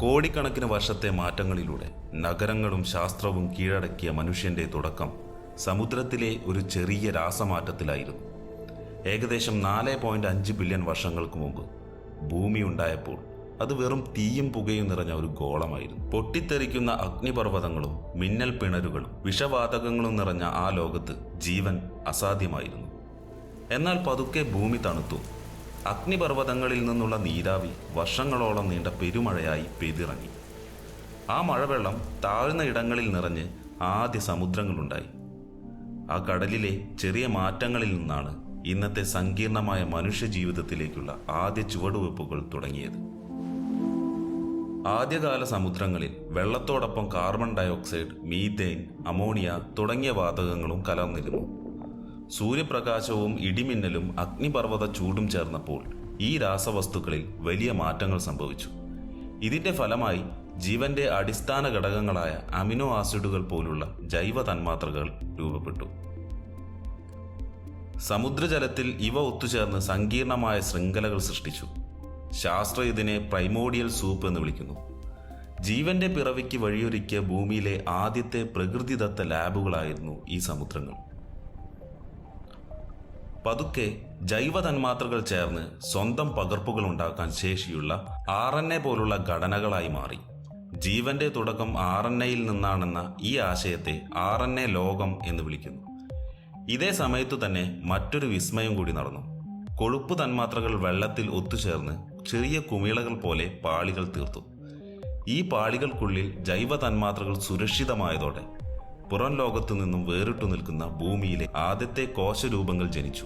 കോടിക്കണക്കിന് വർഷത്തെ മാറ്റങ്ങളിലൂടെ നഗരങ്ങളും ശാസ്ത്രവും കീഴടക്കിയ മനുഷ്യന്റെ തുടക്കം സമുദ്രത്തിലെ ഒരു ചെറിയ രാസമാറ്റത്തിലായിരുന്നു. ഏകദേശം 4.5 ബില്യൺ വർഷങ്ങൾക്ക് മുമ്പ് ഭൂമി ഉണ്ടായപ്പോൾ അത് വെറും തീയും പുകയും നിറഞ്ഞ ഒരു ഗോളമായിരുന്നു. പൊട്ടിത്തെറിക്കുന്ന അഗ്നിപർവ്വതങ്ങളും മിന്നൽ പിണരുകളും വിഷവാതകങ്ങളും നിറഞ്ഞ ആ ലോകത്ത് ജീവൻ അസാധ്യമായിരുന്നു. എന്നാൽ പതുക്കെ ഭൂമി തണുത്തു. അഗ്നിപർവ്വതങ്ങളിൽ നിന്നുള്ള നീരാവി വർഷങ്ങളോളം നീണ്ട പെരുമഴയായി പെയ്തിറങ്ങി. ആ മഴവെള്ളം താഴ്ന്ന ഇടങ്ങളിൽ നിറഞ്ഞ് ആദ്യ സമുദ്രങ്ങളുണ്ടായി. ആ കടലിലെ ചെറിയ മാറ്റങ്ങളിൽ നിന്നാണ് ഇന്നത്തെ സങ്കീർണമായ മനുഷ്യ ജീവിതത്തിലേക്കുള്ള ആദ്യ ചുവടുവെപ്പുകൾ തുടങ്ങിയത്. ആദ്യകാല സമുദ്രങ്ങളിൽ വെള്ളത്തോടൊപ്പം കാർബൺ ഡയോക്സൈഡ്, മീഥെയ്ൻ, അമോണിയ തുടങ്ങിയ വാതകങ്ങളും കലർന്നിരുന്നു. സൂര്യപ്രകാശവും ഇടിമിന്നലും അഗ്നിപർവ്വത ചൂടും ചേർന്നപ്പോൾ ഈ രാസവസ്തുക്കളിൽ വലിയ മാറ്റങ്ങൾ സംഭവിച്ചു. ഇതിന്റെ ഫലമായി ജീവന്റെ അടിസ്ഥാന ഘടകങ്ങളായ അമിനോ ആസിഡുകൾ പോലുള്ള ജൈവ തന്മാത്രകൾ രൂപപ്പെട്ടു. സമുദ്രജലത്തിൽ ഇവ ഒത്തുചേർന്ന് സങ്കീർണമായ ശൃംഖലകൾ സൃഷ്ടിച്ചു. ശാസ്ത്രം ഇതിനെ പ്രൈമോഡിയൽ സൂപ്പ് എന്ന് വിളിക്കുന്നു. ജീവന്റെ പിറവിക്ക് വഴിയൊരുക്കിയ ഭൂമിയിലെ ആദ്യത്തെ പ്രകൃതിദത്ത ലാബുകളായിരുന്നു ഈ സമുദ്രങ്ങൾ. പതുക്കെ ജൈവ തന്മാത്രകൾ ചേർന്ന് സ്വന്തം പകർപ്പുകൾ ഉണ്ടാക്കാൻ ശേഷിയുള്ള RNA പോലുള്ള ഘടനകളായി മാറി. ജീവന്റെ തുടക്കം RNAയിൽ നിന്നാണെന്ന ഈ ആശയത്തെ RNA ലോകം എന്ന് വിളിക്കുന്നു. ഇതേ സമയത്തു തന്നെ മറ്റൊരു വിസ്മയം കൂടി നടന്നു. കൊഴുപ്പ് തന്മാത്രകൾ വെള്ളത്തിൽ ഒത്തുചേർന്ന് ചെറിയ കുമിളകൾ പോലെ പാളികൾ തീർത്തു. ഈ പാളികൾക്കുള്ളിൽ ജൈവ തന്മാത്രകൾ സുരക്ഷിതമായതോടെ പുറം ലോകത്തു നിന്നും വേറിട്ടു നിൽക്കുന്ന ഭൂമിയിലെ ആദ്യത്തെ കോശരൂപങ്ങൾ ജനിച്ചു.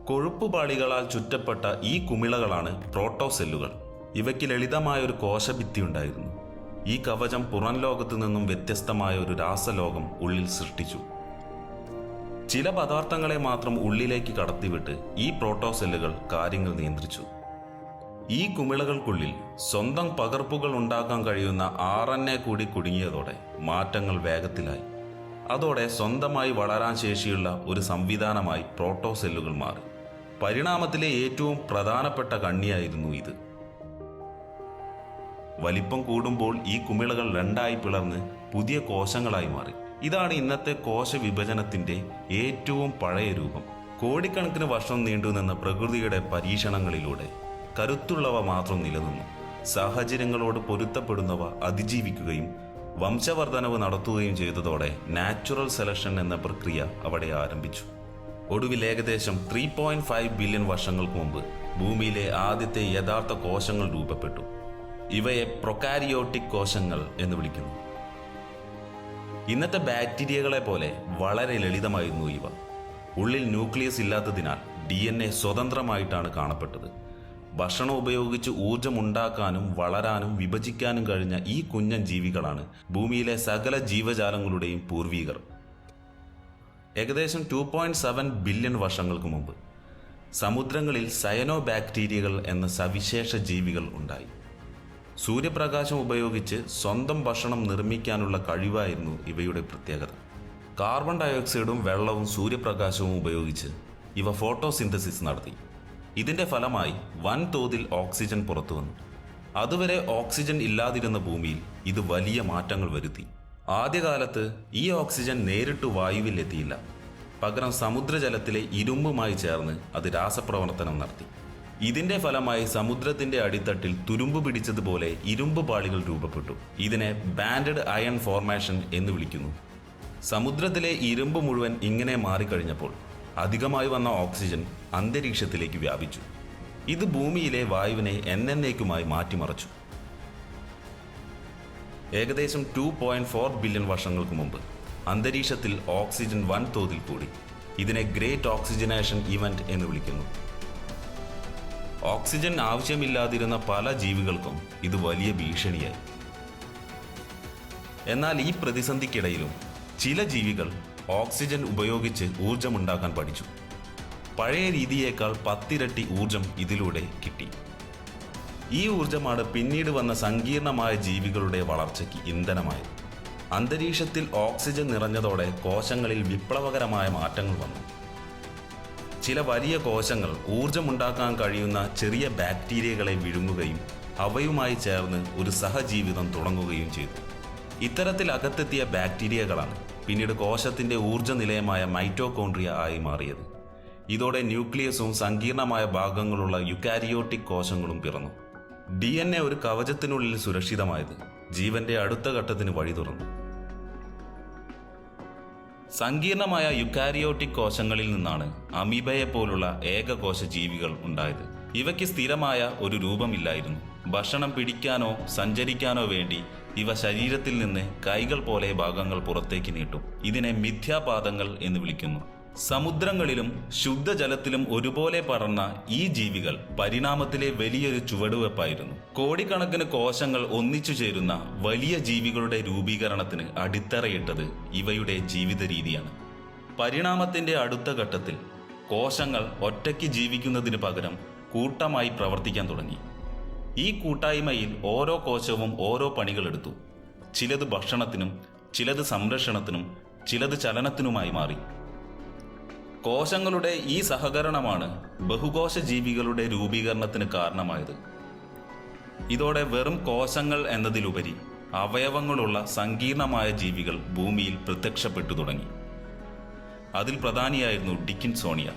കൊഴുപ്പ് പാളികളാൽ ചുറ്റപ്പെട്ട ഈ കുമിളകളാണ് പ്രോട്ടോസെല്ലുകൾ. ഇവയ്ക്ക് ലളിതമായ ഒരു കോശഭിത്തി ഉണ്ടായിരുന്നു. ഈ കവചം പുറം ലോകത്തു നിന്നും വ്യത്യസ്തമായ ഒരു രാസലോകം ഉള്ളിൽ സൃഷ്ടിച്ചു. ചില പദാർത്ഥങ്ങളെ മാത്രം ഉള്ളിലേക്ക് കടത്തിവിട്ട് ഈ പ്രോട്ടോസെല്ലുകൾ കാര്യങ്ങൾ നിയന്ത്രിച്ചു. ഈ കുമിളകൾക്കുള്ളിൽ സ്വന്തം പകർപ്പുകൾ ഉണ്ടാക്കാൻ കഴിയുന്ന RNA കൂടി കുടുങ്ങിയതോടെ മാറ്റങ്ങൾ വേഗത്തിലായി. അതോടെ സ്വന്തമായി വളരാൻ ശേഷിയുള്ള ഒരു സംവിധാനമായി പ്രോട്ടോസെല്ലുകൾ മാറി. പരിണാമത്തിലെ ഏറ്റവും പ്രധാനപ്പെട്ട കണ്ണിയായിരുന്നു ഇത്. വലിപ്പം കൂടുമ്പോൾ ഈ കുമിളകൾ രണ്ടായി പിളർന്ന് പുതിയ കോശങ്ങളായി മാറി. ഇതാണ് ഇന്നത്തെ കോശ വിഭജനത്തിന്റെ ഏറ്റവും പഴയ രൂപം. കോടിക്കണക്കിന് വർഷം നീണ്ടുനിന്ന പ്രകൃതിയുടെ പരീക്ഷണങ്ങളിലൂടെ കരുത്തുള്ളവ മാത്രം നിലനിന്നു. സാഹചര്യങ്ങളോട് പൊരുത്തപ്പെടുന്നവ അതിജീവിക്കുകയും വംശവർദ്ധനവ് നടത്തുകയും ചെയ്തതോടെ നാച്ചുറൽ സെലക്ഷൻ എന്ന പ്രക്രിയ അവിടെ ആരംഭിച്ചു. ഒടുവിൽ ഏകദേശം 3.5 ബില്യൺ വർഷങ്ങൾക്ക് മുമ്പ് ഭൂമിയിലെ ആദ്യത്തെ യഥാർത്ഥ കോശങ്ങൾ രൂപപ്പെട്ടു. ഇവയെ പ്രൊകാരിയോട്ടിക് കോശങ്ങൾ എന്ന് വിളിക്കുന്നു. ഇന്നത്തെ ബാക്ടീരിയകളെ പോലെ വളരെ ലളിതമായിരുന്നു ഇവ. ഉള്ളിൽ ന്യൂക്ലിയസ് ഇല്ലാത്തതിനാൽ DNA സ്വതന്ത്രമായിട്ടാണ് കാണപ്പെട്ടത്. ഭക്ഷണം ഉപയോഗിച്ച് ഊർജമുണ്ടാക്കാനും വളരാനും വിഭജിക്കാനും കഴിഞ്ഞ ഈ കുഞ്ഞൻ ജീവികളാണ് ഭൂമിയിലെ സകല ജീവജാലങ്ങളുടെയും പൂർവീകർ. ഏകദേശം 2.7 ബില്യൺ വർഷങ്ങൾക്ക് മുമ്പ് സമുദ്രങ്ങളിൽ സയനോ ബാക്ടീരിയകൾ എന്ന സവിശേഷ ജീവികൾ ഉണ്ടായി. സൂര്യപ്രകാശം ഉപയോഗിച്ച് സ്വന്തം ഭക്ഷണം നിർമ്മിക്കാനുള്ള കഴിവായിരുന്നു ഇവയുടെ പ്രത്യേകത. കാർബൺ ഡയോക്സൈഡും വെള്ളവും സൂര്യപ്രകാശവും ഉപയോഗിച്ച് ഇവ ഫോട്ടോസിന്തസിസ് നടത്തി. ഇതിന്റെ ഫലമായി വൻതോതിൽ ഓക്സിജൻ പുറത്തു വന്നു. അതുവരെ ഓക്സിജൻ ഇല്ലാതിരുന്ന ഭൂമിയിൽ ഇത് വലിയ മാറ്റങ്ങൾ വരുത്തി. ആദ്യകാലത്ത് ഈ ഓക്സിജൻ നേരിട്ട് വായുവിൽ എത്തിയില്ല. പകരം സമുദ്രജലത്തിലെ ഇരുമ്പുമായി ചേർന്ന് അത് രാസപ്രവർത്തനം നടത്തി. ഇതിന്റെ ഫലമായി സമുദ്രത്തിന്റെ അടിത്തട്ടിൽ തുരുമ്പ് പിടിച്ചതുപോലെ ഇരുമ്പ് പാളികൾ രൂപപ്പെട്ടു. ഇതിനെ ബാൻഡഡ് അയൺ ഫോർമേഷൻ എന്ന് വിളിക്കുന്നു. സമുദ്രത്തിലെ ഇരുമ്പ് മുഴുവൻ ഇങ്ങനെ മാറിക്കഴിഞ്ഞപ്പോൾ അധികമായി വന്ന ഓക്സിജൻ അന്തരീക്ഷത്തിലേക്ക് വ്യാപിച്ചു. ഇത് ഭൂമിയിലെ വായുവിനെ എന്നേക്കുമായി മാറ്റിമറിച്ചു. ഏകദേശം 2.4 ബില്യൺ വർഷങ്ങൾക്ക് മുമ്പ് അന്തരീക്ഷത്തിൽ ഓക്സിജൻ വൻതോതിൽ കൂടി. ഇതിനെ ഗ്രേറ്റ് ഓക്സിജനേഷൻ ഇവന്റ് എന്ന് വിളിക്കുന്നു. ഓക്സിജൻ ആവശ്യമില്ലാതിരുന്ന പല ജീവികൾക്കും ഇത് വലിയ ഭീഷണിയായി. എന്നാൽ ഈ പ്രതിസന്ധിക്കിടയിലും ചില ജീവികൾ ഓക്സിജൻ ഉപയോഗിച്ച് ഊർജമുണ്ടാക്കാൻ പഠിച്ചു. പഴയ രീതിയേക്കാൾ 10 ഇരട്ടി ഊർജം ഇതിലൂടെ കിട്ടി. ഈ ഊർജമാണ് പിന്നീട് വന്ന സങ്കീർണമായ ജീവികളുടെ വളർച്ചയ്ക്ക് ഇന്ധനമായത്. അന്തരീക്ഷത്തിൽ ഓക്സിജൻ നിറഞ്ഞതോടെ കോശങ്ങളിൽ വിപ്ലവകരമായ മാറ്റങ്ങൾ വന്നു. ചില വലിയ കോശങ്ങൾ ഊർജമുണ്ടാക്കാൻ കഴിയുന്ന ചെറിയ ബാക്ടീരിയകളെ വിഴുങ്ങുകയും അവയുമായി ചേർന്ന് ഒരു സഹജീവിതം തുടങ്ങുകയും ചെയ്തു. ഇത്തരത്തിൽ അകത്തെത്തിയ ബാക്ടീരിയകളാണ് പിന്നീട് കോശത്തിന്റെ ഊർജ്ജ നിലയമായ മൈറ്റോകോൺട്രിയ ആയി മാറിയത്. ഇതോടെ ന്യൂക്ലിയസും സങ്കീർണമായ ഭാഗങ്ങളുള്ള യുക്കാരിയോട്ടിക് കോശങ്ങളും പിറന്നു. DNA ഒരു കവചത്തിനുള്ളിൽ സുരക്ഷിതമായത് ജീവന്റെ അടുത്ത ഘട്ടത്തിന് വഴി തുറന്നു. സങ്കീർണമായ യുക്കാരിയോട്ടിക് കോശങ്ങളിൽ നിന്നാണ് അമീബയെ പോലുള്ള ഏകകോശ ജീവികൾ ഉണ്ടായത്. ഇവയ്ക്ക് സ്ഥിരമായ ഒരു രൂപമില്ലായിരുന്നു. ഭക്ഷണം പിടിക്കാനോ സഞ്ചരിക്കാനോ വേണ്ടി ഇവ ശരീരത്തിൽ നിന്ന് കൈകൾ പോലെ ഭാഗങ്ങൾ പുറത്തേക്ക് നീട്ടും. ഇതിനെ മിഥ്യാപാദങ്ങൾ എന്ന് വിളിക്കുന്നു. സമുദ്രങ്ങളിലും ശുദ്ധജലത്തിലും ഒരുപോലെ പറന്ന ഈ ജീവികൾ പരിണാമത്തിലെ വലിയൊരു ചുവടുവെപ്പായിരുന്നു. കോടിക്കണക്കിന് കോശങ്ങൾ ഒന്നിച്ചു ചേരുന്ന വലിയ ജീവികളുടെ രൂപീകരണത്തിന് അടിത്തറയിട്ടത് ഇവയുടെ ജീവിത രീതിയാണ്. പരിണാമത്തിന്റെ അടുത്ത ഘട്ടത്തിൽ കോശങ്ങൾ ഒറ്റയ്ക്ക് ജീവിക്കുന്നതിന് പകരം കൂട്ടമായി പ്രവർത്തിക്കാൻ തുടങ്ങി. ഈ കൂട്ടായ്മയിൽ ഓരോ കോശവും ഓരോ പണികളെടുത്തു. ചിലത് ഭക്ഷണത്തിനും, ചിലത് സംരക്ഷണത്തിനും, ചിലത് ചലനത്തിനുമായി മാറി. കോശങ്ങളുടെ ഈ സഹകരണമാണ് ബഹുകോശ ജീവികളുടെ രൂപീകരണത്തിന് കാരണമായത്. ഇതോടെ വെറും കോശങ്ങൾ എന്നതിലുപരി അവയവങ്ങളുള്ള സങ്കീർണമായ ജീവികൾ ഭൂമിയിൽ പ്രത്യക്ഷപ്പെട്ടു തുടങ്ങി. അതിൽ പ്രധാനിയായിരുന്നു ഡിക്കിൻസോണിയ.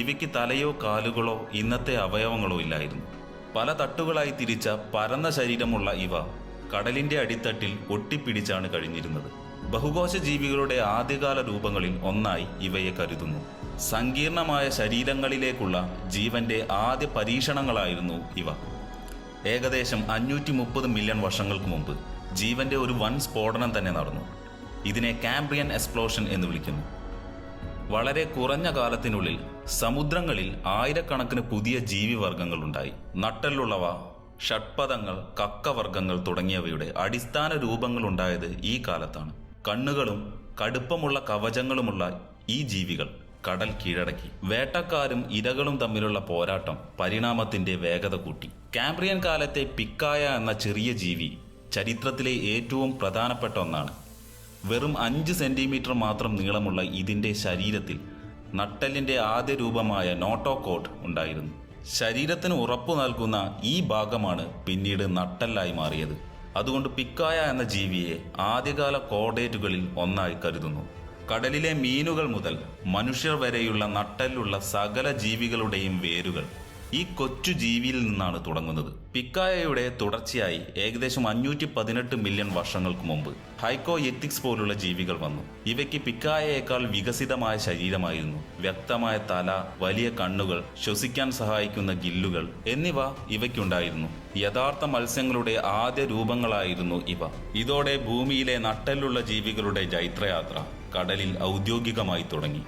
ഇവയ്ക്ക് തലയോ കാലുകളോ ഇന്നത്തെ അവയവങ്ങളോ ഇല്ലായിരുന്നു. പല തട്ടുകളായി തിരിച്ച പരന്ന ശരീരമുള്ള ഇവ കടലിന്റെ അടിത്തട്ടിൽ ഒട്ടിപ്പിടിച്ചാണ് കഴിഞ്ഞിരുന്നത്. ബഹുകോശ ജീവികളുടെ ആദ്യകാല രൂപങ്ങളിൽ ഒന്നായി ഇവയെ കരുതുന്നു. സങ്കീർണമായ ശരീരങ്ങളിലേക്കുള്ള ജീവന്റെ ആദ്യ പരീക്ഷണങ്ങളായിരുന്നു ഇവ. ഏകദേശം 530 മില്യൺ വർഷങ്ങൾക്ക് മുമ്പ് ജീവന്റെ ഒരു വൻ സ്ഫോടനം തന്നെ നടന്നു. ഇതിനെ കാംബ്രിയൻ എക്സ്പ്ലോഷൻ എന്ന് വിളിക്കുന്നു. വളരെ കുറഞ്ഞ കാലത്തിനുള്ളിൽ സമുദ്രങ്ങളിൽ ആയിരക്കണക്കിന് പുതിയ ജീവിവർഗങ്ങൾ ഉണ്ടായി. നട്ടെല്ലുള്ളവ, ഷഡ്പദങ്ങൾ, കക്കവർഗങ്ങൾ തുടങ്ങിയവയുടെ അടിസ്ഥാന രൂപങ്ങൾ ഉണ്ടായത് ഈ കാലത്താണ്. കണ്ണുകളും കടുപ്പമുള്ള കവചങ്ങളുമുള്ള ഈ ജീവികൾ കടൽ കീഴടക്കി. വേട്ടക്കാരും ഇരകളും തമ്മിലുള്ള പോരാട്ടം പരിണാമത്തിന്റെ വേഗത കൂട്ടി. കാംബ്രിയൻ കാലത്തെ പിക്കായ എന്ന ചെറിയ ജീവി ചരിത്രത്തിലെ ഏറ്റവും പ്രധാനപ്പെട്ട ഒന്നാണ്. വെറും 5 സെന്റിമീറ്റർ മാത്രം നീളമുള്ള ഇതിന്റെ ശരീരത്തിൽ നട്ടെല്ലിന്റെ ആദ്യ രൂപമായ നോട്ടോകോട്ട് ഉണ്ടായിരുന്നു. ശരീരത്തിന് ഉറപ്പു നൽകുന്ന ഈ ഭാഗമാണ് പിന്നീട് നട്ടെല്ലായി മാറിയത്. അതുകൊണ്ട് പിക്കായ എന്ന ജീവിയെ ആദ്യകാല കോർഡേറ്റുകളിൽ ഒന്നായി കരുതുന്നു. കടലിലെ മീനുകൾ മുതൽ മനുഷ്യർ വരെയുള്ള നട്ടെല്ലുള്ള സകല ജീവികളുടെയും വേരുകൾ ഈ കൊച്ചു ജീവിയിൽ നിന്നാണ് തുടങ്ങുന്നത്. പിക്കായയുടെ തുടർച്ചയായി ഏകദേശം 518 മില്യൺ വർഷങ്ങൾക്ക് മുമ്പ് ഹൈക്കോയെറ്റിക്സ് പോലുള്ള ജീവികൾ വന്നു. ഇവയ്ക്ക് പിക്കായയേക്കാൾ വികസിതമായ ശരീരമായിരുന്നു. വ്യക്തമായ തല, വലിയ കണ്ണുകൾ, ശ്വസിക്കാൻ സഹായിക്കുന്ന ഗില്ലുകൾ എന്നിവ ഇവയ്ക്കുണ്ടായിരുന്നു. യഥാർത്ഥ മത്സ്യങ്ങളുടെ ആദ്യ രൂപങ്ങളായിരുന്നു ഇവ. ഇതോടെ ഭൂമിയിലെ നട്ടെല്ലുള്ള ജീവികളുടെ ജൈത്രയാത്ര കടലിൽ ഔദ്യോഗികമായി തുടങ്ങി.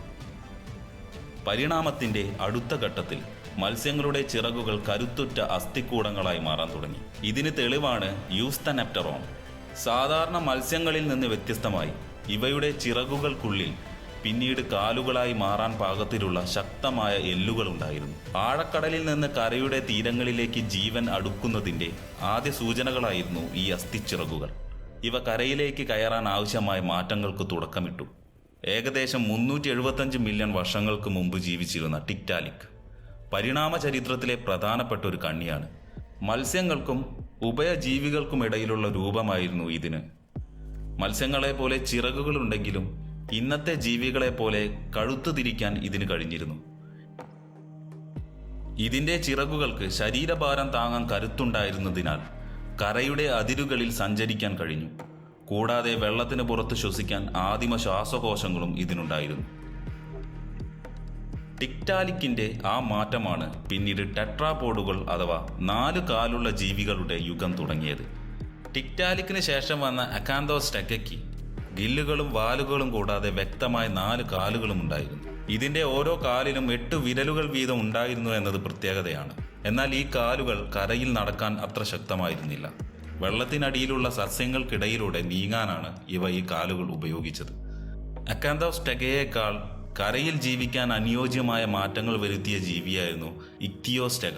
പരിണാമത്തിന്റെ അടുത്ത ഘട്ടത്തിൽ മത്സ്യങ്ങളുടെ ചിറകുകൾ കരുത്തുറ്റ അസ്ഥിക്കൂടങ്ങളായി മാറാൻ തുടങ്ങി. ഇതിന് തെളിവാണ് യൂസ്തനെപ്റ്ററോൺ. സാധാരണ മത്സ്യങ്ങളിൽ നിന്ന് വ്യത്യസ്തമായി ഇവയുടെ ചിറകുകൾക്കുള്ളിൽ പിന്നീട് കാലുകളായി മാറാൻ പാകത്തിലുള്ള ശക്തമായ എല്ലുകളുണ്ടായിരുന്നു. ആഴക്കടലിൽ നിന്ന് കരയുടെ തീരങ്ങളിലേക്ക് ജീവൻ അടുക്കുന്നതിന്റെ ആദ്യ സൂചനകളായിരുന്നു ഈ അസ്ഥിച്ചിറകുകൾ. ഇവ കരയിലേക്ക് കയറാൻ ആവശ്യമായ മാറ്റങ്ങൾക്ക് തുടക്കമിട്ടു. ഏകദേശം 375 മില്യൺ വർഷങ്ങൾക്ക് മുമ്പ് ജീവിച്ചിരുന്ന ടിക്ടാലിക് പരിണാമ ചരിത്രത്തിലെ പ്രധാനപ്പെട്ട ഒരു കണ്ണിയാണ്. മത്സ്യങ്ങൾക്കും ഉഭയജീവികൾക്കുമിടയിലുള്ള രൂപമായിരുന്നു ഇതിന്. മത്സ്യങ്ങളെ പോലെ ചിറകുകളുണ്ടെങ്കിലും ഇന്നത്തെ ജീവികളെ പോലെ കഴുത്തു തിരിക്കാൻ ഇതിന് കഴിഞ്ഞിരുന്നു. ഇതിന്റെ ചിറകുകൾക്ക് ശരീരഭാരം താങ്ങാൻ കരുത്തുണ്ടായിരുന്നതിനാൽ കരയുടെ അതിരുകളിൽ സഞ്ചരിക്കാൻ കഴിഞ്ഞു. കൂടാതെ വെള്ളത്തിന് പുറത്ത് ശ്വസിക്കാൻ ആദിമ ശ്വാസകോശങ്ങളും ഇതിനുണ്ടായിരുന്നു. ടിക്ടാലിക്കിന്റെ ആ മാറ്റമാണ് പിന്നീട് ടെട്രാപോഡുകൾ അഥവാ 4 കാലുള്ള ജീവികളുടെ യുഗം തുടങ്ങിയത്. ടിക്ടാലിക്കിന് ശേഷം വന്ന അക്കാന്തോസ്റ്റെഗയ്ക്ക് ഗില്ലുകളും വാലുകളും കൂടാതെ വ്യക്തമായ 4 കാലുകളും ഉണ്ടായിരുന്നു. ഇതിന്റെ ഓരോ കാലിലും 8 വിരലുകൾ വീതം ഉണ്ടായിരുന്നു എന്നത് പ്രത്യേകതയാണ്. എന്നാൽ ഈ കാലുകൾ കരയിൽ നടക്കാൻ അത്ര ശക്തമായിരുന്നില്ല. വെള്ളത്തിനടിയിലുള്ള സസ്യങ്ങൾക്കിടയിലൂടെ നീങ്ങാനാണ് ഇവ ഈ കാലുകൾ ഉപയോഗിച്ചത്. അക്കാന്തോസ്റ്റെഗയേക്കാൾ കരയിൽ ജീവിക്കാൻ അനുയോജ്യമായ മാറ്റങ്ങൾ വരുത്തിയ ജീവിയായിരുന്നു ഇക്തിയോസ്റ്റെഗ.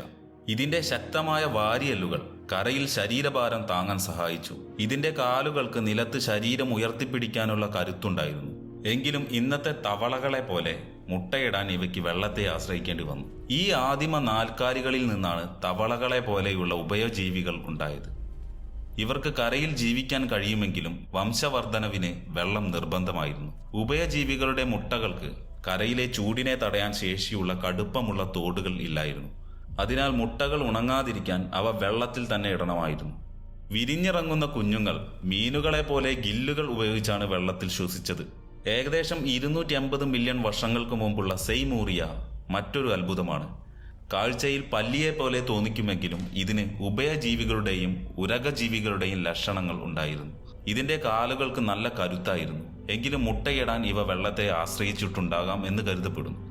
ഇതിന്റെ ശക്തമായ വാരിയെല്ലുകൾ കരയിൽ ശരീരഭാരം താങ്ങാൻ സഹായിച്ചു. ഇതിന്റെ കാലുകൾക്ക് നിലത്ത് ശരീരം ഉയർത്തിപ്പിടിക്കാനുള്ള കരുത്തുണ്ടായിരുന്നു. എങ്കിലും ഇന്നത്തെ തവളകളെ പോലെ മുട്ടയിടാൻ ഇവയ്ക്ക് വെള്ളത്തെ ആശ്രയിക്കേണ്ടി വന്നു. ഈ ആദിമ നാൽക്കാലികളിൽ നിന്നാണ് തവളകളെ പോലെയുള്ള ഉഭയജീവികൾ ഉണ്ടായത്. ഇവർക്ക് കരയിൽ ജീവിക്കാൻ കഴിയുമെങ്കിലും വംശവർദ്ധനവിന് വെള്ളം നിർബന്ധമായിരുന്നു. ഉഭയജീവികളുടെ മുട്ടകൾക്ക് കരയിലെ ചൂടിനെ തടയാൻ ശേഷിയുള്ള കടുപ്പമുള്ള തോടുകൾ ഇല്ലായിരുന്നു. അതിനാൽ മുട്ടകൾ ഉണങ്ങാതിരിക്കാൻ അവ വെള്ളത്തിൽ തന്നെ ഇടണമായിരുന്നു. വിരിഞ്ഞിറങ്ങുന്ന കുഞ്ഞുങ്ങൾ മീനുകളെ പോലെ ഗില്ലുകൾ ഉപയോഗിച്ചാണ് വെള്ളത്തിൽ ശ്വസിച്ചത്. ഏകദേശം 250 മില്യൺ വർഷങ്ങൾക്ക് മുമ്പുള്ള സെയ്മൂറിയ മറ്റൊരു അത്ഭുതമാണ്. കാഴ്ചയിൽ പല്ലിയെ പോലെ തോന്നിക്കുമെങ്കിലും ഇതിന് ഉഭയജീവികളുടെയും ഉരകജീവികളുടെയും ലക്ഷണങ്ങൾ ഉണ്ടായിരുന്നു. ഇതിന്റെ കാലുകൾക്ക് നല്ല കരുത്തായിരുന്നു. എങ്കിലും മുട്ടയിടാൻ ഇവ വെള്ളത്തെ ആശ്രയിച്ചിട്ടുണ്ടാകാം എന്ന് കരുതപ്പെടുന്നു.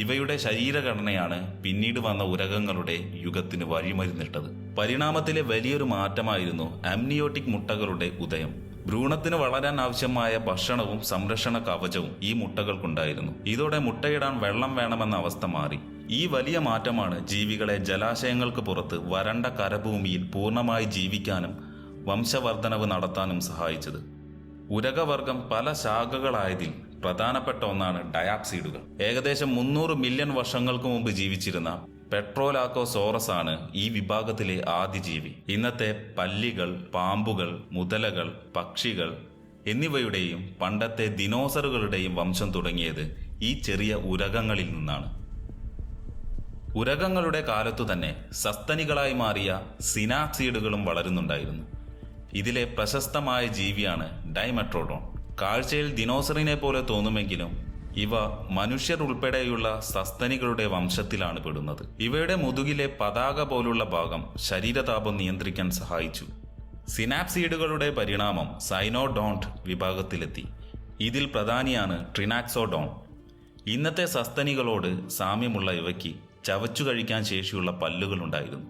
ഇവയുടെ ശരീരഘടനയാണ് പിന്നീട് വന്ന ഉരകങ്ങളുടെ യുഗത്തിന് വഴിമരുന്നിട്ടത്. പരിണാമത്തിലെ വലിയൊരു മാറ്റമായിരുന്നു അമ്നിയോട്ടിക് മുട്ടകളുടെ ഉദയം. ഭ്രൂണത്തിന് വളരാൻ ആവശ്യമായ ഭക്ഷണവും സംരക്ഷണ കവചവും ഈ മുട്ടകൾക്കുണ്ടായിരുന്നു. ഇതോടെ മുട്ടയിടാൻ വെള്ളം വേണമെന്ന അവസ്ഥ മാറി. ഈ വലിയ മാറ്റമാണ് ജീവികളെ ജലാശയങ്ങൾക്ക് പുറത്ത് വരണ്ട കരഭൂമിയിൽ പൂർണ്ണമായി ജീവിക്കാനും വംശവർദ്ധനവ് നടത്താനും സഹായിച്ചത്. ഉരകവർഗം പല ശാഖകളായതിൽ പ്രധാനപ്പെട്ട ഒന്നാണ് ഡയാപ്സീഡുകൾ. ഏകദേശം 300 മില്യൺ വർഷങ്ങൾക്ക് മുമ്പ് ജീവിച്ചിരുന്ന പെട്രോലാക്കോസോറസ് ആണ് ഈ വിഭാഗത്തിലെ ആദ്യ ജീവി. ഇന്നത്തെ പല്ലികൾ, പാമ്പുകൾ, മുതലകൾ, പക്ഷികൾ എന്നിവയുടെയും പണ്ടത്തെ ദിനോസറുകളുടെയും വംശം തുടങ്ങിയത് ഈ ചെറിയ ഉരകങ്ങളിൽ നിന്നാണ്. ഉരകങ്ങളുടെ കാലത്തു തന്നെ സസ്തനികളായി മാറിയ സിനാപ്സീഡുകളും വളരുന്നുണ്ടായിരുന്നു. ഇതിലെ പ്രശസ്തമായ ജീവിയാണ് ഡൈമെട്രോഡോൺ. കാഴ്ചയിൽ ദിനോസറിനെ പോലെ തോന്നുമെങ്കിലും ഇവ മനുഷ്യർ ഉൾപ്പെടെയുള്ള സസ്തനികളുടെ വംശത്തിലാണ് പെടുന്നത്. ഇവയുടെ മുതുകിലെ പതാക പോലുള്ള ഭാഗം ശരീരതാപം നിയന്ത്രിക്കാൻ സഹായിച്ചു. സിനാപ്സീഡുകളുടെ പരിണാമം സൈനോഡോണ്ട് വിഭാഗത്തിലെത്തി. ഇതിൽ പ്രധാനിയാണ് ട്രിനാക്സോഡോൺ. ഇന്നത്തെ സസ്തനികളോട് സാമ്യമുള്ള ഇവയ്ക്ക് ചവച്ചു കഴിക്കാൻ ശേഷിയുള്ള പല്ലുകൾ ഉണ്ടായിരുന്നു.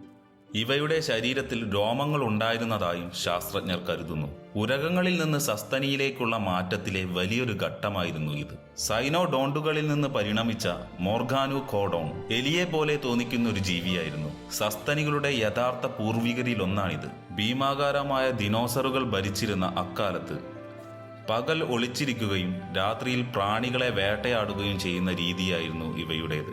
ഇവയുടെ ശരീരത്തിൽ രോമങ്ങൾ ഉണ്ടായിരുന്നതായും ശാസ്ത്രജ്ഞർ കരുതുന്നു. ഉരകങ്ങളിൽ നിന്ന് സസ്തനിയിലേക്കുള്ള മാറ്റത്തിലെ വലിയൊരു ഘട്ടമായിരുന്നു ഇത്. സൈനോഡോണ്ടുകളിൽ നിന്ന് പരിണമിച്ച മോർഗാനുകോഡോൺ എലിയെ പോലെ തോന്നിക്കുന്ന ഒരു ജീവിയായിരുന്നു. സസ്തനികളുടെ യഥാർത്ഥ പൂർവികരിലൊന്നാണിത്. ഭീമാകാരമായ ദിനോസറുകൾ ഭരിച്ചിരുന്ന അക്കാലത്ത് പകൽ ഒളിച്ചിരിക്കുകയും രാത്രിയിൽ പ്രാണികളെ വേട്ടയാടുകയും ചെയ്യുന്ന രീതിയായിരുന്നു ഇവയുടേത്.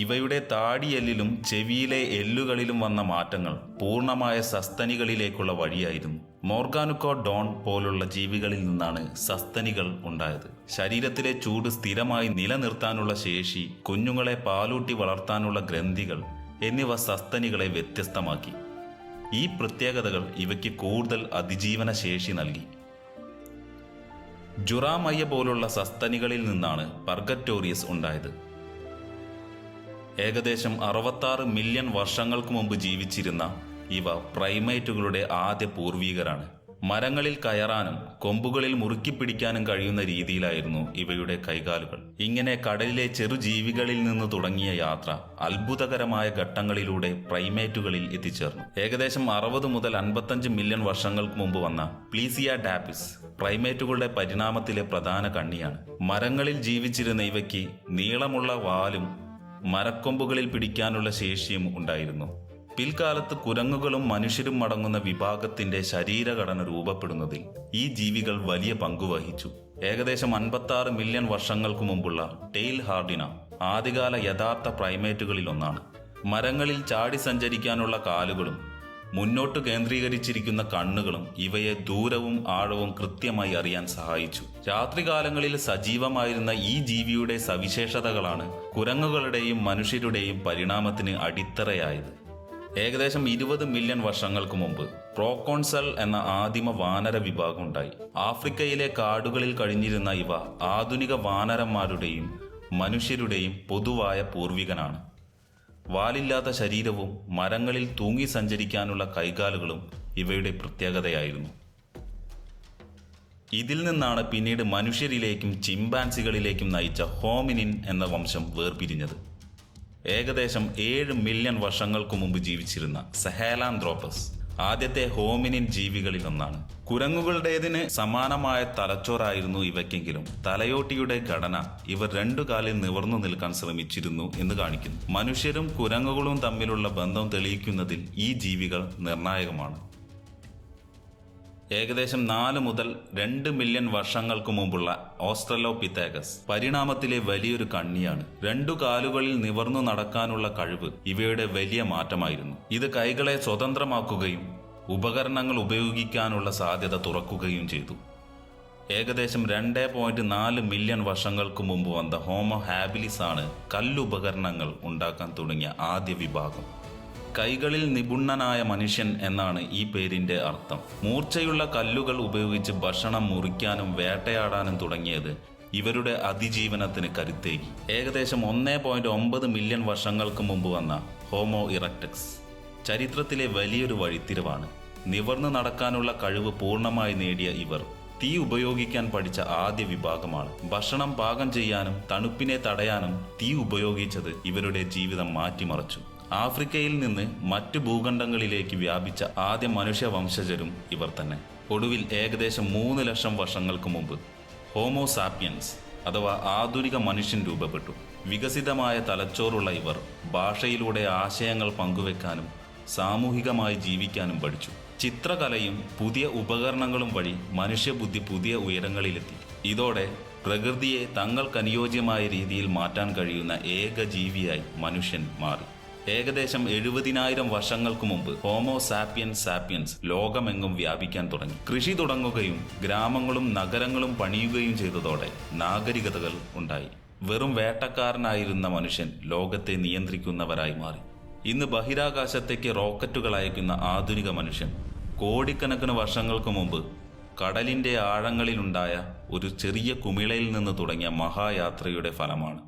ഇവയുടെ താടിയെല്ലിലും ചെവിയിലെ എല്ലുകളിലും വന്ന മാറ്റങ്ങൾ പൂർണ്ണമായ സസ്തനികളിലേക്കുള്ള വഴിയായിരുന്നു. മോർഗാനുകോഡോൺ പോലുള്ള ജീവികളിൽ നിന്നാണ് സസ്തനികൾ ഉണ്ടായത്. ശരീരത്തിലെ ചൂട് സ്ഥിരമായി നിലനിർത്താനുള്ള ശേഷി, കുഞ്ഞുങ്ങളെ പാലൂട്ടി വളർത്താനുള്ള ഗ്രന്ഥികൾ എന്നിവ സസ്തനികളെ വ്യത്യസ്തമാക്കി. ഈ പ്രത്യേകതകൾ ഇവയ്ക്ക് കൂടുതൽ അതിജീവന ശേഷി നൽകി. ജുറാമയ്യ പോലുള്ള സസ്തനികളിൽ നിന്നാണ് പർഗറ്റോറിയസ് ഉണ്ടായത്. ഏകദേശം 66 മില്യൺ വർഷങ്ങൾക്ക് മുമ്പ് ജീവിച്ചിരുന്ന ഇവ പ്രൈമേറ്റുകളുടെ ആദ്യ പൂർവികരാണ്. മരങ്ങളിൽ കയറാനും കൊമ്പുകളിൽ മുറുക്കി പിടിക്കാനും കഴിയുന്ന രീതിയിലായിരുന്നു ഇവയുടെ കൈകാലുകൾ. ഇങ്ങനെ കടലിലെ ചെറുജീവികളിൽ നിന്ന് തുടങ്ങിയ യാത്ര അത്ഭുതകരമായ ഘട്ടങ്ങളിലൂടെ പ്രൈമേറ്റുകളിൽ എത്തിച്ചേർന്നു. ഏകദേശം 60 മുതൽ 55 മില്യൺ വർഷങ്ങൾക്ക് മുമ്പ് വന്ന പ്ലീസിയാഡാപ്പിസ് പ്രൈമേറ്റുകളുടെ പരിണാമത്തിലെ പ്രധാന കണ്ണിയാണ്. മരങ്ങളിൽ ജീവിച്ചിരുന്ന ഇവയ്ക്ക് നീളമുള്ള വാലും മരക്കൊമ്പുകളിൽ പിടിക്കാനുള്ള ശേഷിയും ഉണ്ടായിരുന്നു. പിൽക്കാലത്ത് കുരങ്ങുകളും മനുഷ്യരും അടങ്ങുന്ന വിഭാഗത്തിന്റെ ശരീരഘടന രൂപപ്പെടുന്നതിൽ ഈ ജീവികൾ വലിയ പങ്കുവഹിച്ചു. ഏകദേശം 56 മില്യൺ വർഷങ്ങൾക്ക് മുമ്പുള്ള ടെയിൽ ഹാർഡിന ആദ്യകാല യഥാർത്ഥ പ്രൈമേറ്റുകളിൽ ഒന്നാണ്. മരങ്ങളിൽ ചാടി സഞ്ചരിക്കാനുള്ള കാലുകളും മുന്നോട്ട് കേന്ദ്രീകരിച്ചിരിക്കുന്ന കണ്ണുകളും ഇവയെ ദൂരവും ആഴവും കൃത്യമായി അറിയാൻ സഹായിച്ചു. രാത്രികാലങ്ങളിൽ സജീവമായിരുന്ന ഈ ജീവിയുടെ സവിശേഷതകളാണ് കുരങ്ങുകളുടെയും മനുഷ്യരുടെയും പരിണാമത്തിന് അടിത്തറയായത്. ഏകദേശം 20 മില്യൺ വർഷങ്ങൾക്ക് മുമ്പ് പ്രോക്കോൺസൽ എന്ന ആദിമ വാനര വിഭാഗം ഉണ്ടായി. ആഫ്രിക്കയിലെ കാടുകളിൽ കഴിഞ്ഞിരുന്ന ഇവ ആധുനിക വാനരന്മാരുടെയും മനുഷ്യരുടെയും പൊതുവായ പൂർവികനാണ്. വാലില്ലാത്ത ശരീരവും മരങ്ങളിൽ തൂങ്ങി സഞ്ചരിക്കാനുള്ള കൈകാലുകളും ഇവയുടെ പ്രത്യേകതയായിരുന്നു. ഇതിൽ നിന്നാണ് പിന്നീട് മനുഷ്യരിലേക്കും ചിമ്പാൻസികളിലേക്കും നയിച്ച ഹോമിനിൻ എന്ന വംശം വേർപിരിഞ്ഞത്. ഏകദേശം 7 മില്യൺ വർഷങ്ങൾക്ക് മുമ്പ് ജീവിച്ചിരുന്ന സഹേലാന്ത്രോപ്പസ് ആദ്യത്തെ ഹോമിനിൻ ജീവികളിൽ ഒന്നാണ്. കുരങ്ങുകളുടേതിന് സമാനമായ തലച്ചോറായിരുന്നു ഇവയ്ക്കെങ്കിലും തലയോട്ടിയുടെ ഘടന ഇവർ 2 കാലിൽ നിവർന്നു നിൽക്കാൻ ശ്രമിച്ചിരുന്നു എന്ന് കാണിക്കുന്നു. മനുഷ്യരും കുരങ്ങുകളും തമ്മിലുള്ള ബന്ധം തെളിയിക്കുന്നതിൽ ഈ ജീവികൾ നിർണായകമാണ്. ഏകദേശം 4 മുതൽ 2 മില്യൺ വർഷങ്ങൾക്ക് മുമ്പുള്ള ഓസ്ട്രലോപിത്തേക്കസ് പരിണാമത്തിലെ വലിയൊരു കണ്ണിയാണ്. 2 കാലുകളിൽ നിവർന്നു നടക്കാനുള്ള കഴിവ് ഇവയുടെ വലിയ മാറ്റമായിരുന്നു. ഇത് കൈകളെ സ്വതന്ത്രമാക്കുകയും ഉപകരണങ്ങൾ ഉപയോഗിക്കാനുള്ള സാധ്യത തുറക്കുകയും ചെയ്തു. ഏകദേശം 2.4 മില്യൺ വർഷങ്ങൾക്ക് മുമ്പ് വന്ന ഹോമോ ഹാബിലിസ് ആണ് കല്ലുപകരണങ്ങൾ ഉണ്ടാക്കാൻ തുടങ്ങിയ ആദ്യ വിഭാഗം. കൈകളിൽ നിപുണനായ മനുഷ്യൻ എന്നാണ് ഈ പേരിന്റെ അർത്ഥം. മൂർച്ചയുള്ള കല്ലുകൾ ഉപയോഗിച്ച് ഭക്ഷണം മുറിക്കാനും വേട്ടയാടാനും തുടങ്ങിയത് ഇവരുടെ അതിജീവനത്തിന് കരുത്തേകി. ഏകദേശം 1.9 മില്യൺ വർഷങ്ങൾക്ക് മുമ്പ് വന്ന ഹോമോ ഇറക്ടസ് ചരിത്രത്തിലെ വലിയൊരു വഴിത്തിരിവാണ്. നിവർന്നു നടക്കാനുള്ള കഴിവ് പൂർണ്ണമായി നേടിയ ഇവർ തീ ഉപയോഗിക്കാൻ പഠിച്ച ആദ്യ വിഭാഗമാണ്. ഭക്ഷണം പാകം ചെയ്യാനും തണുപ്പിനെ തടയാനും തീ ഉപയോഗിച്ചത് ഇവരുടെ ജീവിതം മാറ്റിമറിച്ചു. ആഫ്രിക്കയിൽ നിന്ന് മറ്റു ഭൂഖണ്ഡങ്ങളിലേക്ക് വ്യാപിച്ച ആദ്യ മനുഷ്യവംശജരും ഇവർ തന്നെ. ഒടുവിൽ ഏകദേശം 3 ലക്ഷം വർഷങ്ങൾക്ക് മുമ്പ് ഹോമോ സാപ്പിയൻസ് അഥവാ ആധുനിക മനുഷ്യൻ രൂപപ്പെട്ടു. വികസിതമായ തലച്ചോറുള്ള ഇവർ ഭാഷയിലൂടെ ആശയങ്ങൾ പങ്കുവെക്കാനും സാമൂഹികമായി ജീവിക്കാനും പഠിച്ചു. ചിത്രകലയും പുതിയ ഉപകരണങ്ങളും വഴി മനുഷ്യബുദ്ധി പുതിയ ഉയരങ്ങളിലെത്തി. ഇതോടെ പ്രകൃതിയെ തങ്ങൾക്കനുയോജ്യമായ രീതിയിൽ മാറ്റാൻ കഴിയുന്ന ഏക ജീവിയായി മനുഷ്യൻ മാറി. ഏകദേശം 70,000 വർഷങ്ങൾക്ക് മുമ്പ് ഹോമോ സാപ്പിയൻസ് ലോകമെങ്ങും വ്യാപിക്കാൻ തുടങ്ങി. കൃഷി തുടങ്ങുകയും ഗ്രാമങ്ങളും നഗരങ്ങളും പണിയുകയും ചെയ്തതോടെ നാഗരികതകൾ ഉണ്ടായി. വെറും വേട്ടക്കാരനായിരുന്ന മനുഷ്യൻ ലോകത്തെ നിയന്ത്രിക്കുന്നവരായി മാറി. ഇന്ന് ബഹിരാകാശത്തേക്ക് റോക്കറ്റുകൾ അയക്കുന്ന ആധുനിക മനുഷ്യൻ കോടിക്കണക്കിന് വർഷങ്ങൾക്ക് മുമ്പ് കടലിന്റെ ആഴങ്ങളിലുണ്ടായ ഒരു ചെറിയ കുമിളയിൽ നിന്ന് തുടങ്ങിയ മഹായാത്രയുടെ ഫലമാണ്.